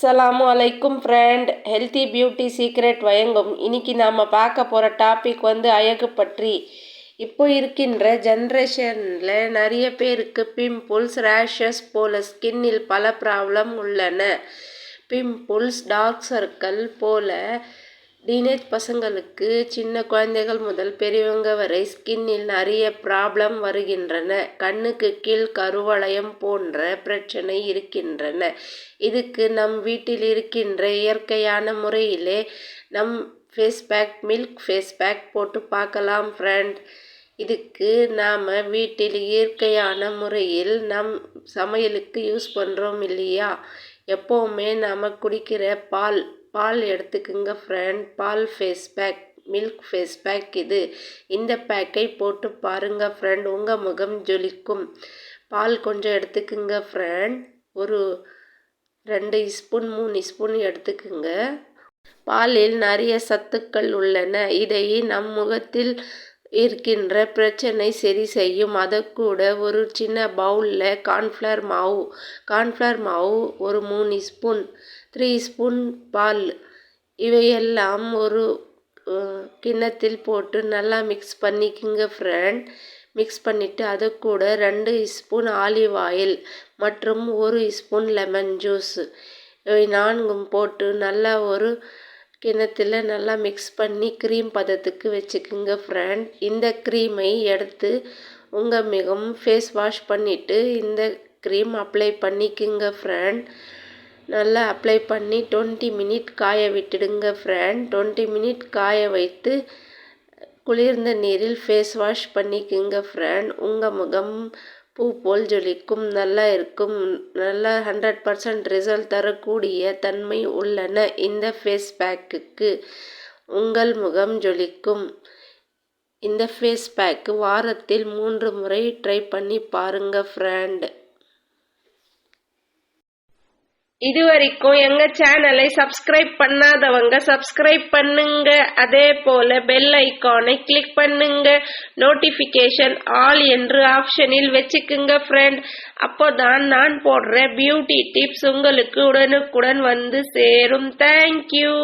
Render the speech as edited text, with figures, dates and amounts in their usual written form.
அஸ்ஸலாமு அலைக்கும் friend. Healthy beauty secret வழங்கும் இன்னைக்கு நாம் பார்க்க போகிற டாபிக் அழகு பற்றி. இப்போ இருக்கின்ற ஜென்ரேஷனில் நிறைய பேருக்கு பிம்பிள்ஸ், ரேஷஸ் போல ஸ்கின்னில் பல ப்ராப்ளம் உள்ளன. பிம்பிள்ஸ், டார்க் சர்க்கிள் போல டீனேஜ் பசங்களுக்கு, சின்ன குழந்தைகள் முதல் பெரியவங்க வரை ஸ்கின்னில் நிறைய ப்ராப்ளம் வருகின்றன. கண்ணுக்கு கீழ் கருவளையம் போன்ற பிரச்சனை இருக்கின்றன. இதுக்கு நம் வீட்டில் இருக்கின்ற இயற்கையான முறையிலே நம் face pack, milk face pack போட்டு பார்க்கலாம் ஃப்ரெண்ட். இதுக்கு நாம் வீட்டில் இயற்கையான முறையில் நம் சமையலுக்கு யூஸ் பண்ணுறோம் இல்லையா, எப்போவுமே நாம் குடிக்கிற பால் எடுத்துக்குங்க ஃப்ரெண்ட். பால் face pack, milk face pack இது. இந்த பேக்கை போட்டு பாருங்க ஃப்ரெண்ட், உங்கள் முகம் ஜொலிக்கும். பால் கொஞ்சம் எடுத்துக்குங்க ஃப்ரெண்ட், ஒரு 2 ஸ்பூன் 3 ஸ்பூன் எடுத்துக்குங்க. பாலில் நிறைய சத்துக்கள் உள்ளன. இதை நம் முகத்தில் இருக்கின்ற பிரச்சனை சரி செய்யும். அதை கூட ஒரு சின்ன பவுலில் கார்ன்ஃப்ளவர் மாவு ஒரு 3 ஸ்பூன், 3 ஸ்பூன் பால், இவையெல்லாம் ஒரு கிண்ணத்தில் போட்டு நல்லா மிக்ஸ் பண்ணிக்குங்க ஃப்ரெண்ட். மிக்ஸ் பண்ணிவிட்டு அது கூட 2 ஸ்பூன் ஆலிவ் ஆயில் மற்றும் 1 ஸ்பூன் லெமன் ஜூஸ், இவை 4ம் போட்டு நல்லா ஒரு கிண்ணத்தில் நல்லா மிக்ஸ் பண்ணி க்ரீம் பதத்துக்கு வச்சுக்குங்க ஃப்ரெண்ட். இந்த க்ரீமை எடுத்து உங்கள் முகம் ஃபேஸ் வாஷ் பண்ணிவிட்டு இந்த க்ரீம் அப்ளை பண்ணிக்குங்க ஃப்ரெண்ட். நல்லா அப்ளை பண்ணி 20 மினிட் காய விட்டுடுங்க ஃப்ரெண்ட். 20 மினிட் காய வைத்து குளிர்ந்த நீரில் ஃபேஸ் வாஷ் பண்ணிக்குங்க ஃப்ரெண்ட். உங்கள் முகம் பூ போல் ஜொலிக்கும், நல்லா இருக்கும். நல்லா 100% ரிசல்ட் தரக்கூடிய தன்மை உள்ளன இந்த ஃபேஸ் பேக்குக்கு. உங்கள் முகம் ஜொலிக்கும். இந்த ஃபேஸ் பேக்கு வாரத்தில் 3 முறை ட்ரை பண்ணி பாருங்க ஃப்ரெண்ட். இதுவரைக்கும் எங்க சேனலை சப்ஸ்கிரைப் பண்ணாதவங்க சப்ஸ்கிரைப் பண்ணுங்க. அதே போல பெல் ஐகானை கிளிக் பண்ணுங்க. நோட்டிபிகேஷன் ஆல் என்று ஆப்ஷனில் வச்சுக்குங்க ஃப்ரெண்ட். அப்போதான் நான் போடுற பியூட்டி டிப்ஸ் உங்களுக்கு உடனுக்குடன் வந்து சேரும். தேங்க்யூ.